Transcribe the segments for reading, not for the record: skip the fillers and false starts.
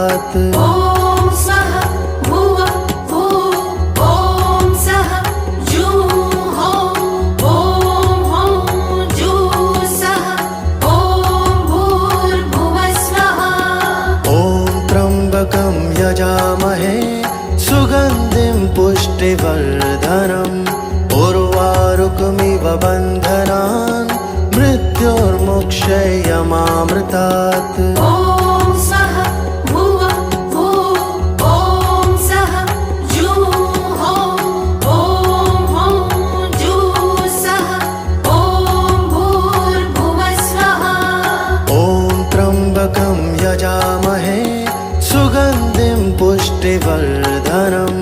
ॐ सः भुवः भुः ॐ सः जुः ॐ हौं जुः सः ॐ भूर्भुवः स्वः। ॐ त्र्यम्बकं यजामहे सुगन्धिं पुष्टिवर्धनम् उर्वारुकमिव बन्धनान् मृत्योर्मुक्षयमामृतात्। ॐ सः भुवः भुः ॐ सः जुः ॐ हौं जुः सः ॐ भूर्भुवः स्वः। ॐ त्र्यम्बकं यजामहे सुगन्धिं पुष्टिवर्धनम्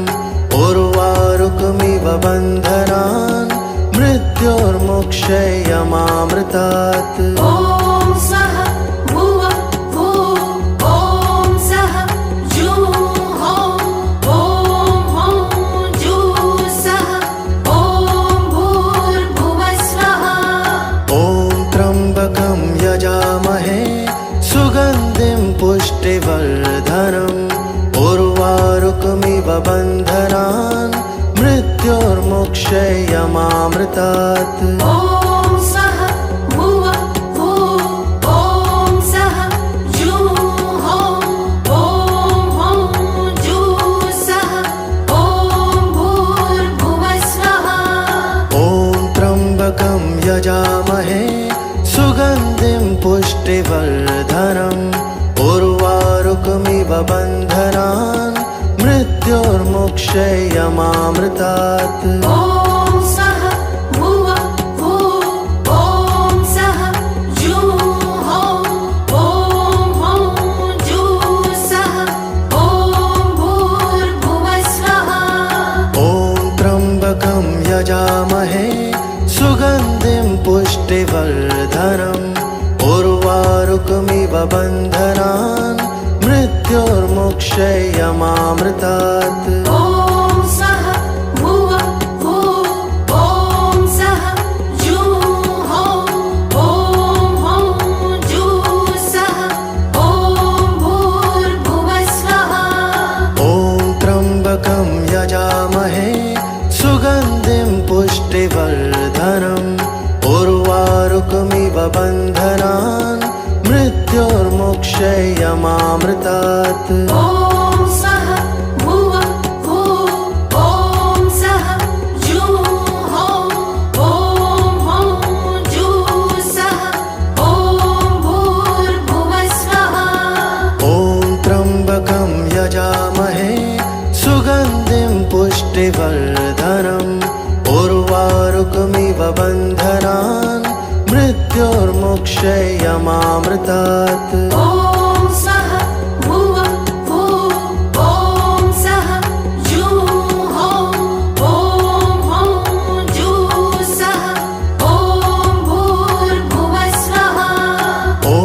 उर्वारुकमिव बन्धनान् मृत्योर्मुक्षयमामृतात्। ॐ सः भुवः भुः ॐ सः जुः ॐ हौं जुः सः ॐ भूर्भुवः स्वः। ॐ त्र्यम्बकं यजामहे सुगन्धिं पुष्टिवर्धनम् उर्वारुकमिव बन्धनान् मृत्योर्मुक्षयमामृतात्। ॐ सः भुवः भुः ॐ सः जुः ॐ हौं जुः सः ॐ भूर्भुवः स्वः। ॐ त्र्यम्बकं यजामहे सुगन्धिं पुष्टिवर्धनम् उर्वारुकमिव बन्धनान् मृत्योर्मुक्षयमामृतात्। ॐ सः भुवः भुः ॐ सः जुः ॐ हौं जुः सः ॐ भूर्भुवः स्वः। ॐ त्र्यम्बकं यजामहे सुगन्धिं पुष्टिवर्धनम् उर्वारुकमिव बन्धनान् मृत्योर्मुक्षयमामृतात्। ॐ सः भुवः भुः ॐ सः जुः ॐ हौं जुः सः ॐ भूर्भुवः स्वः। ॐ त्र्यम्बकं यजामहे सुगन्धिं पुष्टिवर्धनम् उर्वारुकमिव बन्धनान् मृत्योर्मुक्षयमामृतात्। ॐ सः भुवः भुः ॐ सः जुः ॐ हौं जुः सः ॐ भूर्भुवः स्वः। ॐ त्र्यम्बकं यजामहे सुगन्धिं पुष्टिवर्धनम् उर्वारुकमिव बन्धनान् मृत्योर्मुक्षयमामृतात्। ॐ सः भुवः भुः ॐ सः जुः ॐ हौं जुः सः ॐ भूर्भुवः स्वः। ॐ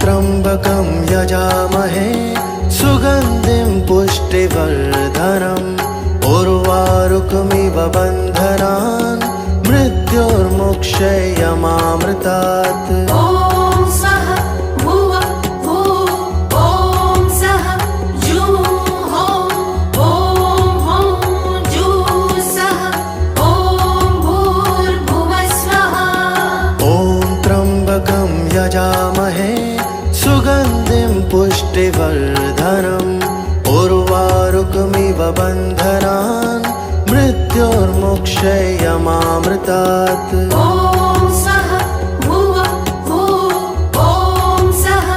त्र्यम्बकं यजामहे सुगन्धिं पुष्टिवर्धनम् उर्वारुकमिव बन्धनान् मृत्योर्मुक्षयमामृतात्। ॐ सः भुवः भुः ॐ सः जुः ॐ हौं जुः सः ॐ भूर्भुवः स्वः। ॐ त्र्यम्बकं यजामहे सुगन्धिं पुष्टिवर्धनम् उर्वारुकमिव बन्धनान् मृत्योर्मुक्षयमामृतात्। ॐ सः भुवः भुः ॐ सः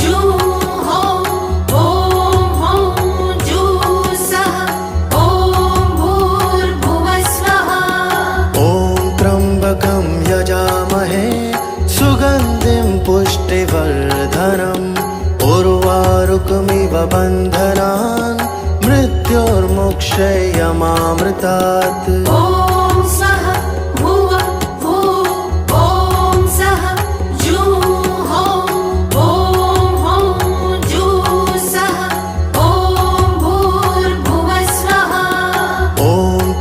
जुः ॐ हौं जुः सः ॐ भूर्भुवः स्वः। ॐ त्र्यम्बकं यजामहे सुगन्धिं पुष्टिवर्धनम् उर्वारुकमिव बन्धनान् मृत्योर्मुक्षयमामृतात्। ॐ सः भुवः भुः ॐ सः जुः ॐ हौं जुः सः ॐ भूर्भुवः स्वः। ॐ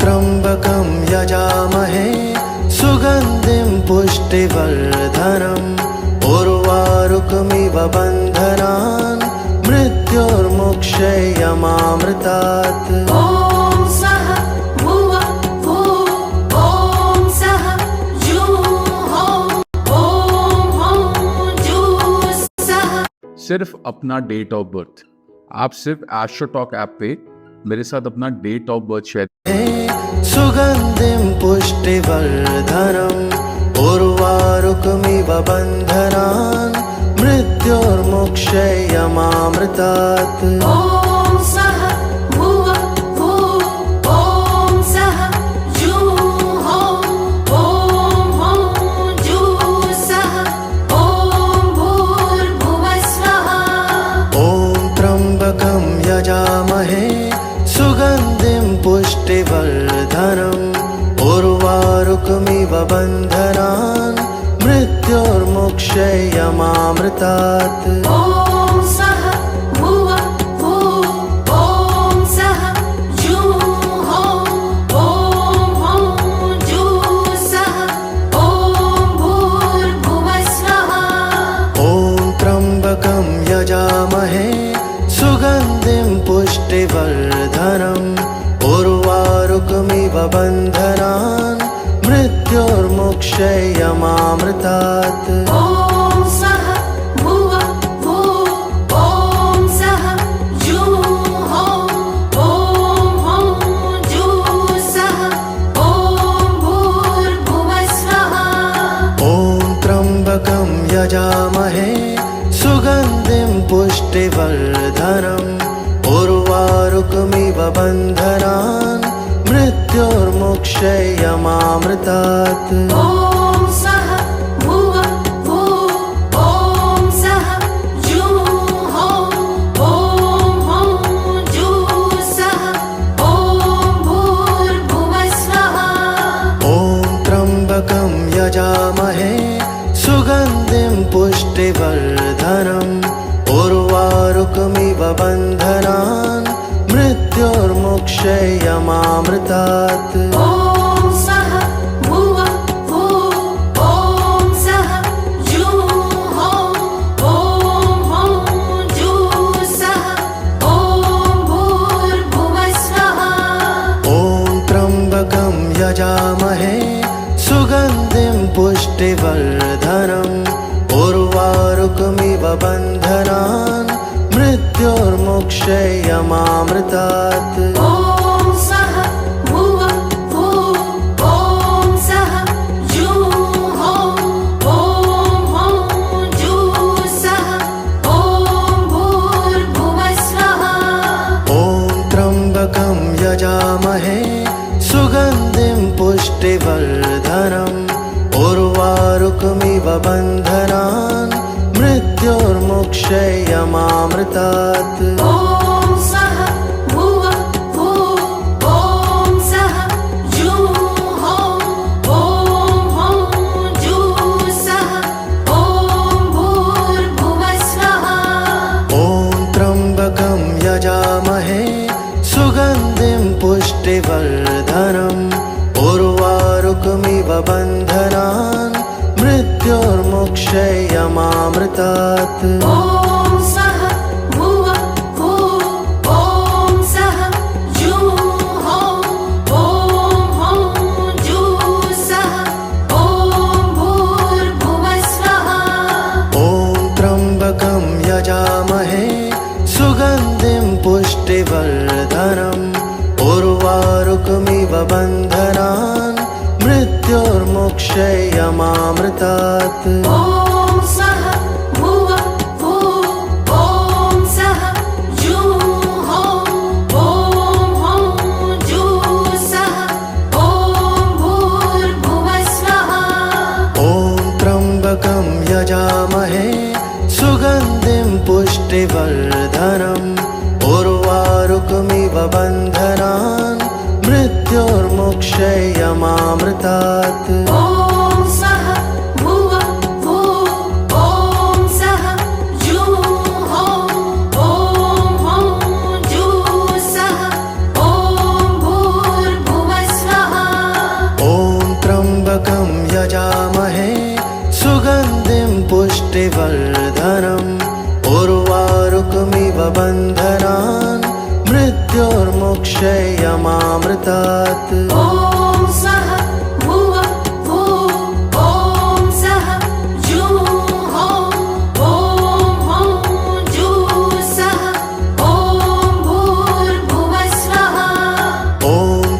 त्र्यम्बकं यजामहे सुगन्धिं पुष्टिवर्धनम् उर्वारुकमिव बन्धनान् मृत्योर्मुक्षयमामृतात्। मोक्षयमामृतात् ॐ सः भुवः भुः ॐ सः जुः ॐ जुः सः। सिर्फ अपना डेट ऑफ बर्थ, आप सिर्फ एस्ट्रोटॉक ऐप पे मेरे साथ अपना डेट ऑफ बर्थ शेयर सुगन्धिं पुष्टिवर्धनम् उर्वारुकमिव बन्धनान् मृत्योर्मोक्षयमामृतात् ॐ सः भुवः भुः ॐ सः जुः ॐ जुः सः। ॐ भूर्भुवः स्वः। ॐ त्र्यम्बकं यजामहे सुगन्धिं पुष्टिवर्धनम् उर्वारुकमिव बन्धनान् मृत्योर्मोक्षयमामृतात् ॐ सः भुवः भुः ॐ सः जुः ॐ जुः सः। ॐ भूर्भुवः स्वः। ॐ त्र्यम्बकं यजामहे सुगन्धिं पुष्टिवर्धनम् उर्वारुकमिव बन्धनान् मृत्योर्मोक्षयमामृतात् ॐ सः भुवः भुः ॐ सः जुः ॐ जुः सः। ॐ भूर्भुवः स्वः। ॐ त्र्यम्बकं यजामहे सुगन्धिं पुष्टिवर्धनम् उर्वारुकमिव बन्धनान् मृत्योर्मोक्षयमामृतात् ॐ सः भुवः भुः ॐ सः जुः ॐ जुः सः। ॐ भूर्भुवः स्वः। ॐ त्र्यम्बकं यजामहे सुगन्धिं पुष्टिवर्धनम् उर्वारुकमिव बन्धनान् मृत्योर्मोक्षयमामृतात् ॐ सः भुवः भुः ॐ सः जुः ॐ जुः सः। ॐ भूर्भुवः स्वः। ॐ त्र्यम्बकं यजामहे सुगन्धिं पुष्टिवर्धनम् उर्वारुकमिव बन्धनान् मृत्योर्मोक्षयमामृतात् ॐ सः भुवः भुः ॐ सः जुः ॐ जुः सः। ॐ भूर्भुवः स्वः। ॐ त्र्यम्बकं यजामहे सुगन्धिं पुष्टिवर्धनम् उर्वारुकमिव बन्धनान् मृत्योर्मोक्षयमामृतात् ॐ सः भुवः भुः ॐ सः जुः ॐ जुः सः। ॐ भूर्भुवः स्वः। ॐ त्र्यम्बकं यजामहे सुगन्धिं पुष्टिवर्धनम् उर्वारुकमिव बन्धनान् मृत्योर्मोक्षयमामृतात्। ॐ सः भुवः भुः ॐ सः जुः ॐ जुः सः। ॐ भूर्भुवः स्वः। ॐ त्र्यम्बकं यजामहे सुगन्धिं पुष्टिवर्धनम् उर्वारुकमिव बन्धनान् मृत्योर्मोक्षयमामृतात्। ॐ सः भुवः भुः ॐ सः जुः ॐ जुः सः। ॐ भूर्भुवः स्वः। ॐ त्र्यम्बकं यजामहे सुगन्धिं पुष्टिवर्धनम् उर्वारुकमिव बन्धनान् मृत्योर्मोक्षयमामृतात्। ॐ सः भुवः भुः क्षयमामृतात् ॐ स्वः भुव भुव ॐ सः जुः ॐ जुः सः ॐ भूर्भुवस्वः ॐ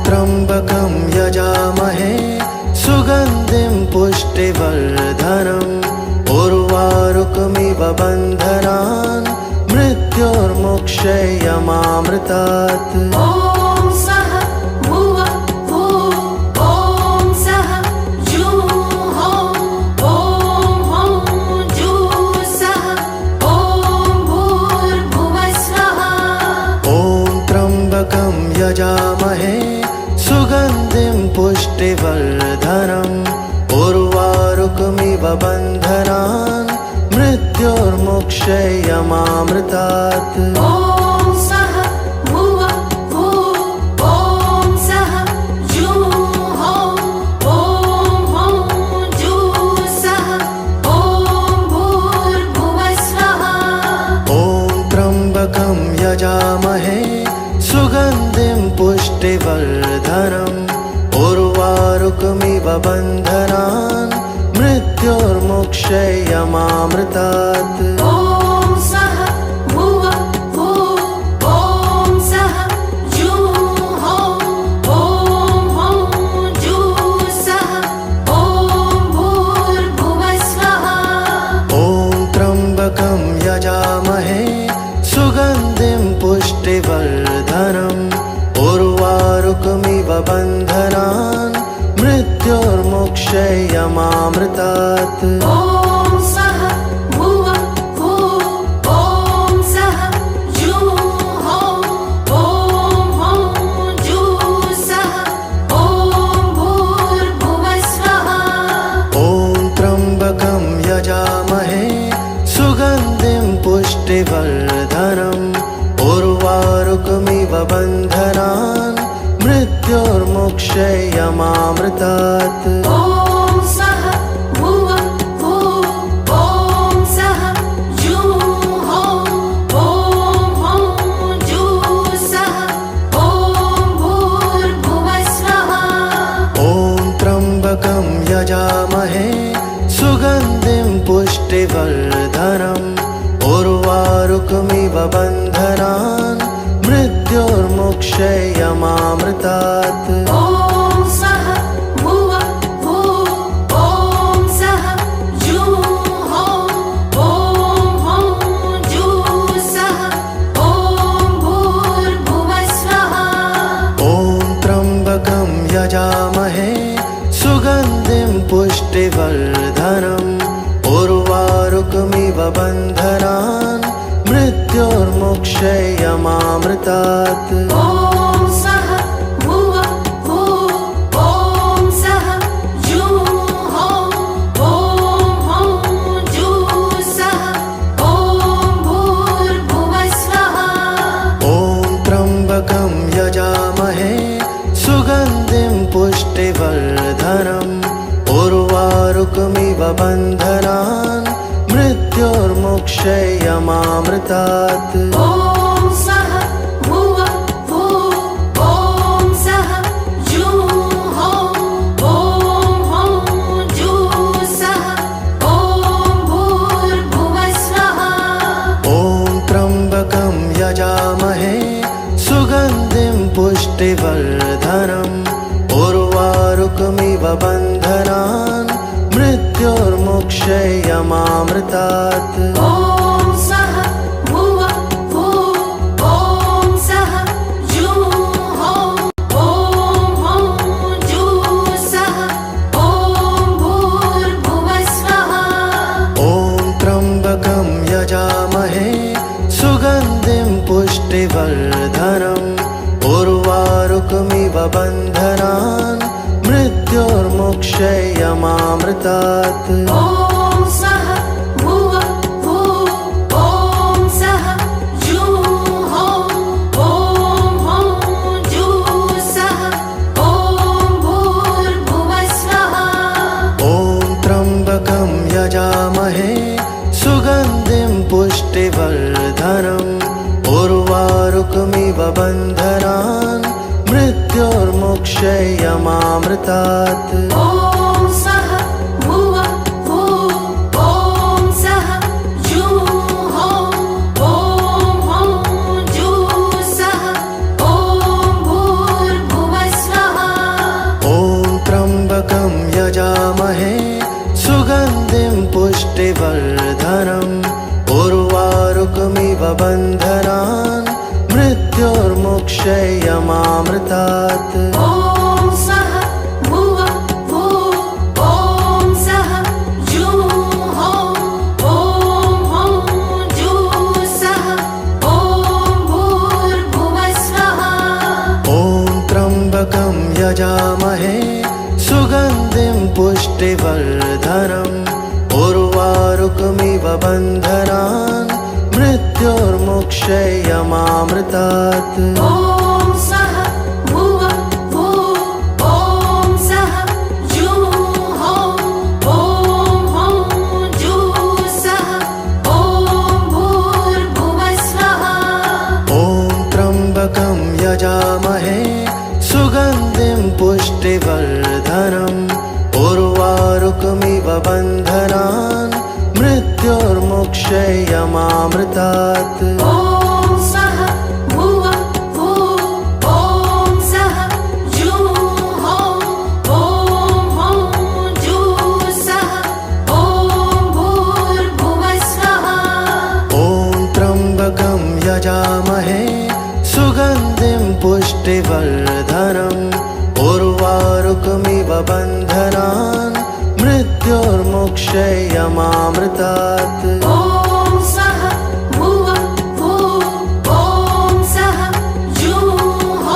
त्र्यम्बकं यजामहे सुगन्धिं पुष्टिवर्धनम् उर्वारुकमिव बन्धनान् मृत्योर्मुक्षयमामृतात् ॐ स्वः भुव भुव ॐ सः जुः ॐ जुः सः ॐ भूर्भुवस्वः ॐ त्र्यम्बकं यजामहे सुगन्धिं पुष्टिवर्धनम् उर्वारुकमिव बन्धनान् मृत्योर्मुक्षयमामृतात् ॐ स्वः भुव भुव ॐ सः जुः ॐ जुः सः ॐ भूर्भुवस्वः ॐ त्र्यम्बकं यजामहे सुगन्धिं पुष्टिवर्धनम् उर्वारुकमिव बन्धनान् मृत्योर्मुक्षयमामृतात् ॐ स्वः भुव भुव ॐ सः जुः ॐ जुः सः ॐ भूर्भुवस्वः ॐ त्र्यम्बकं यजामहे सुगन्धिं पुष्टिवर्धनम् उर्वारुकमिव बन्धनान् मृत्योर्मुक्षयमामृतात् ॐ स्वः भुव भुव ॐ सः जुः ॐ जुः सः ॐ भूर्भुवस्वः ॐ त्र्यम्बकं यजामहे सुगन्धिं पुष्टिवर्धनम् उर्वारुकमिव बन्धनान् मृत्योर्मुक्षयमामृतात् ॐ स्वः भुव भुव ॐ सः जुः ॐ जुः सः ॐ भूर्भुवस्वः ॐ त्र्यम्बकं यजामहे सुगन्धिं पुष्टिवर्धनम् उर्वारुकमिव बन्धनान् मृत्योर्मुक्षयमामृतात् ॐ स्वः भुव भुव ॐ सः जुः ॐ जुः सः ॐ भूर्भुवस्वः ॐ त्र्यम्बकं यजामहे सुगन्धिं पुष्टिवर्धनम् उर्वारुकमिव बन्धनान् मृत्योर्मुक्षयमामृतात् ॐ स्वः भुव भुव ॐ सः जुः ॐ जुः सः ॐ भूर्भुवस्वः ॐ त्र्यम्बकं यजामहे सुगन्धिं पुष्टिवर्धनम् उर्वारुकमिव बन्धनान् मृत्योर्मुक्षयमामृतात् ॐ स्वः भुव भुव ॐ सः जुः ॐ जुः सः ॐ भूर्भुवस्वः ॐ त्र्यम्बकं यजामहे सुगन्धिं पुष्टिवर्धनम् उर्वारुकमिव बन्धनान् मृत्योर्मुक्षयमामृतात् ॐ स्वः भुव भुव ॐ सः जुः ॐ जुः सः ॐ भूर्भुवस्वः ॐ त्र्यम्बकं यजामहे सुगन्धिं पुष्टिवर्धनम् उर्वारुकमिव बन्धनान् मृत्योर्मुक्षयमामृतात् ॐ स्वः भुव भुव ॐ सः जुः ॐ जुः सः ॐ भूर्भुवस्वः ॐ त्र्यम्बकं यजामहे सुगन्धिं पुष्टिवर्धनम् उर्वारुकमिव बन्धनान् मोक्षयमामृतात् ॐ सः भुवः भुः ॐ सः जुः ॐ हौं जुः सः ॐ भूर्भुवः स्वः ॐ त्र्यम्बकं यजामहे सुगन्धिं पुष्टिवर्धनम् उर्वारुकमिव बन्धनान् मृत्योर्मुक्षयमामृतात् ॐ सः भुवः भुः ॐ सः जुः ॐ हौं जुः सः ॐ भूर्भुवः स्वः ॐ त्र्यम्बकं यजामहे सुगन्धिं पुष्टिवर्धनम् उर्वारुकमिव बन्धनान् मृत्योर्मुक्षयमामृतात् ॐ सः भुवः भुः ॐ सः जुः ॐ हौं जुः सः ॐ भूर्भुवः स्वः ॐ त्र्यम्बकं यजामहे सुगन्धिं पुष्टिवर्धनम् उर्वारुकमिव बन्धनान् मृत्योर्मुक्षयमामृतात् ॐ सः भुवः भुः ॐ सः जुः ॐ हौं जुः सः ॐ भूर्भुवः स्वः ॐ त्र्यम्बकं यजामहे सुगन्धिं पुष्टिवर्धनम् उर्वारुकमिव बन्धनान् मृत्योर्मुक्षयमामृतात् ॐ सः भुवः भुः ॐ सः जुः ॐ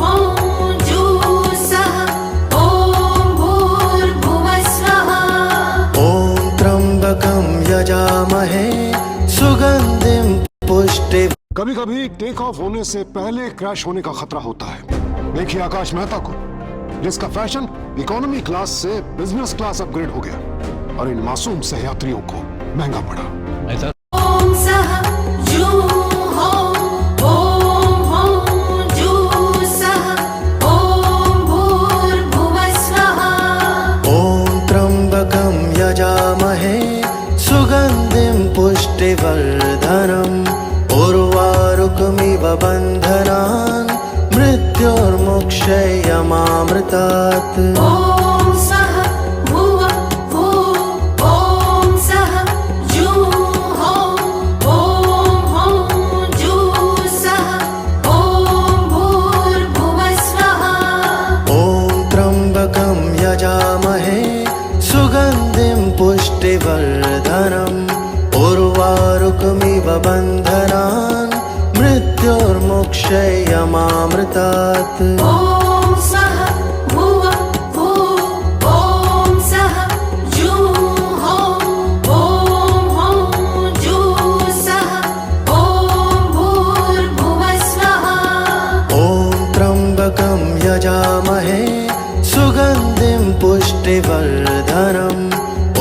हौं जुः सः ॐ भूर्भुवः स्वः ॐ त्र्यम्बकं यजामहे सुगन्धिं पुष्टि कभी कभी टेक ऑफ होने से पहले क्रैश होने का खतरा होता है। देखिए आकाश मेहता को, जिसका फैशन इकोनॉमी क्लास से बिजनेस क्लास अपग्रेड हो गया और इन मासूम सहयात्रियों को महंगा पड़ा। ॐ सः जुः ॐ हौं जुः सः ॐ भूर्भुवः स्वः ॐ त्र्यम्बकं यजामहे सुगन्धिं पुष्टिवर्धनम् उर्वारुकमिव बन्धनान् मृत्योर्मुक्षयमामृतात् ॐ सः भुवः भुः ॐ सः जुः ॐ हौं जुः सः ॐ भूर्भुवः स्वः ॐ त्र्यम्बकं यजामहे सुगन्धिं पुष्टिवर्धनम् उर्वारुकमिव बन्धनान् मृत्योर्मुक्षयमामृतात् ॐ सः भुवः भुः ॐ सः जुः ॐ हौं जुः सः ॐ भूर्भुवः स्वः ॐ त्र्यम्बकं यजामहे सुगन्धिं पुष्टिवर्धनम्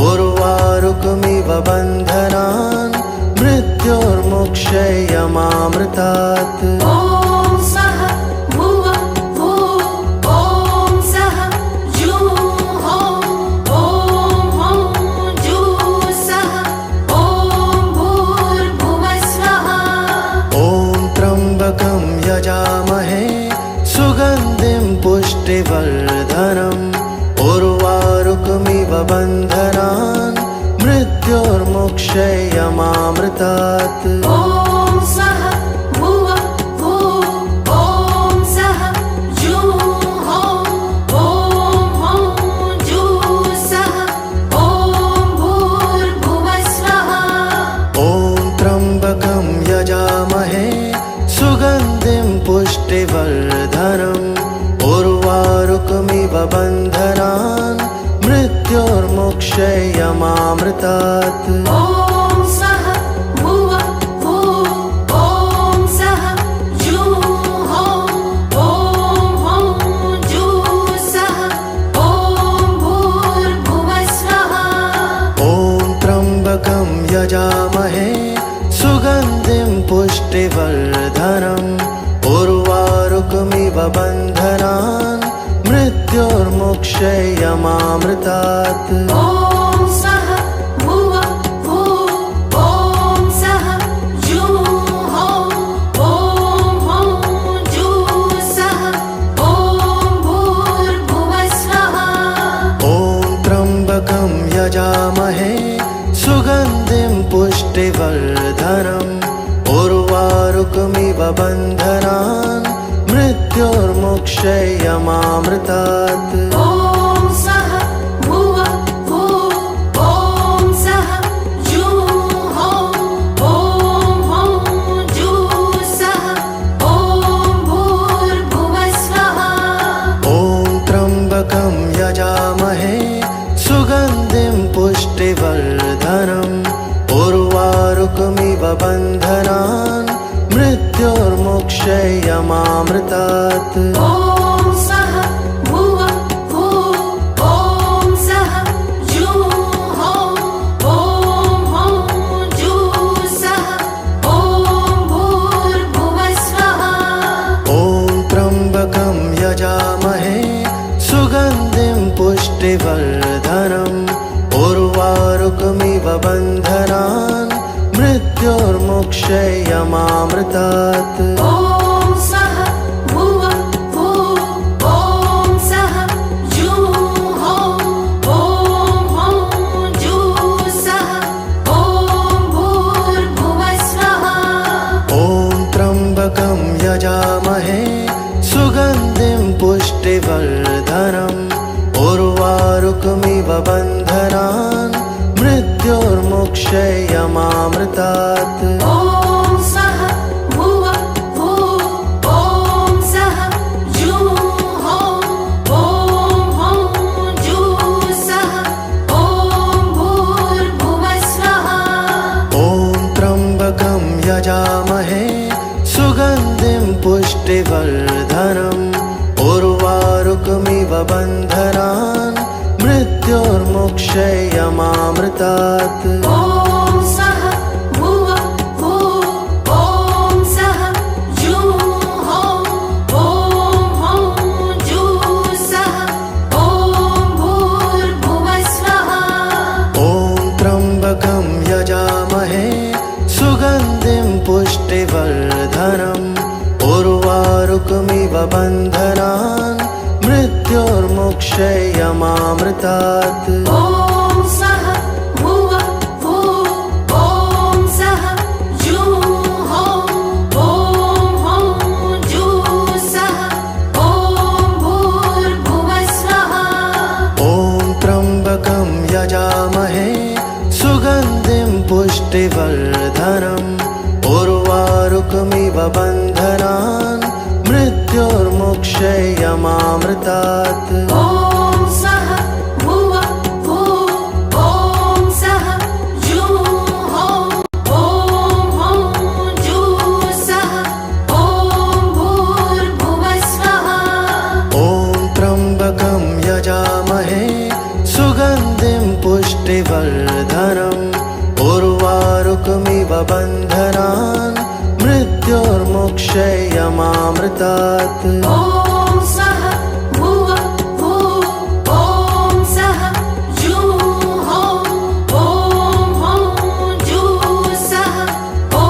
उर्वारुकमिव बन्धनान् मृत्योर्मुक्षयमामृतात् ॐ सः भुवः भुः ॐ सः जुः ॐ हौं जुः सः ॐ भूर्भुवः स्वः ॐ त्र्यम्बकं यजामहे सुगन्धिं पुष्टिवर्धनम् उर्वारुकमिव बन्धनान् मृत्योर्मुक्षयमामृतात् ॐ सः भुवः भुः ॐ सः जुः ॐ हौं जुः सः ॐ भूर्भुवः स्वः ॐ त्र्यम्बकं यजामहे सुगन्धिं पुष्टिवर्धनम् उर्वारुकमिव बन्धनान् मृत्योर्मुक्षयमामृतात् ॐ सः भुवः भुः ॐ सः जुः ॐ हौं जुः सः ॐ भूर्भुवः स्वः ॐ त्र्यम्बकं यजामहे सुगन्धिं पुष्टिवर्धनम् उर्वारुकमिव उर्वारुकमिव बन्धनान् मृत्योर्मुक्षयमामृतात्। ॐ सः भुवः भुः ॐ सः जुः ॐ हौं जुः सः ॐ भूर्भुवः स्वः। ॐ त्र्यम्बकं यजामहे सुगन्धिं पुष्टिवर्धनम् उर्वारुकमिव बन्धनान् मृत्योर्मुक्षयमामृतात्। ॐ सः भुवः भुः ॐ सः जुः ॐ हौं जुः सः ॐ भूर्भुवः स्वः। ॐ त्र्यम्बकं यजामहे सुगन्धिं पुष्टिवर्धनम् उर्वारुकमिव बन्धनान् मृत्योर्मुक्षयमामृतात्। ॐ सः भुवः भुः ॐ सः जुः ॐ हौं जुः सः ॐ भूर्भुवः स्वः। ॐ त्र्यम्बकं यजामहे सुगन्धिं पुष्टिवर्धनम् उर्वारुकमिव बन्धनान् मृत्योर्मुक्षयमामृतात्। ॐ सः भुवः भुः ॐ सः जुः ॐ हौं जुः सः ॐ भूर्भुवः स्वः। ॐ त्र्यम्बकं यजामहे सुगन्धिं पुष्टिवर्धनम् उर्वारुकमिव बन्धनान् मृत्योर्मुक्षयमामृतात्। ॐ सः भुवः भुः ॐ सः जुः ॐ हौं जुः सः ॐ भूर्भुवः स्वः। ॐ त्र्यम्बकं यजामहे सुगन्धिं पुष्टिवर्धनम् उर्वारुकमिव बन्धनान् मृत्योर्मुक्षयमामृतात्। ॐ सः भुवः भुः ॐ सः जुः ॐ हौं जुः सः ॐ भूर्भुवः स्वः। ॐ त्र्यम्बकं यजामहे सुगन्धिं पुष्टिवर्धनम् उर्वारुकमिव बन्धनान् मृत्योर्मुक्षयमामृतात्। ॐ सः भुवः भुः ॐ सः जुः ॐ हौं जुः सः ॐ भूर्भुवः स्वः। ॐ त्र्यम्बकं यजामहे सुगन्धिं पुष्टिवर्धनम् उर्वारुकमिव बन्धनान् मृत्योर्मुक्षयमामृतात्। ॐ सः भुवः भुः ॐ सः जुः ॐ हौं जुः सः ॐ भूर्भुवः स्वः। ॐ त्र्यम्बकं यजामहे सुगन्धिं पुष्टिवर्धनम् उर्वारुकमिव बन्धनान् मृत्योर्मुक्षयमामृतात्। ॐ सः भुवः भुः ॐ सः जुः ॐ हौं जुः सः ॐ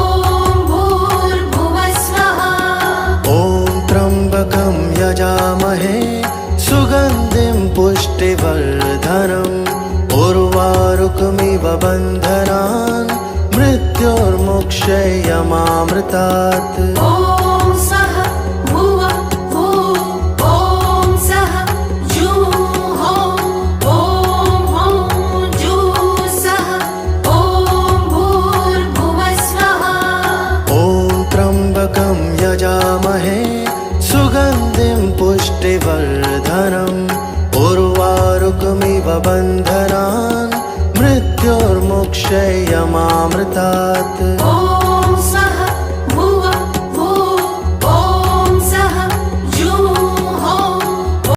भूर्भुवः स्वः। ॐ त्र्यम्बकं यजामहे सुगन्धिं पुष्टिवर्धनम् उर्वारुकमिव बन्धनान् मृत्योर्मुक्षयमामृतात्। ॐ सः भुवः भुः ॐ सः जुः ॐ हौं जुः सः ॐ भूर्भुवः स्वः। ॐ त्र्यम्बकं यजामहे सुगन्धिं पुष्टिवर्धनम् उर्वारुकमिव बन्धनान् मृत्योर्मुक्षयमामृतात्।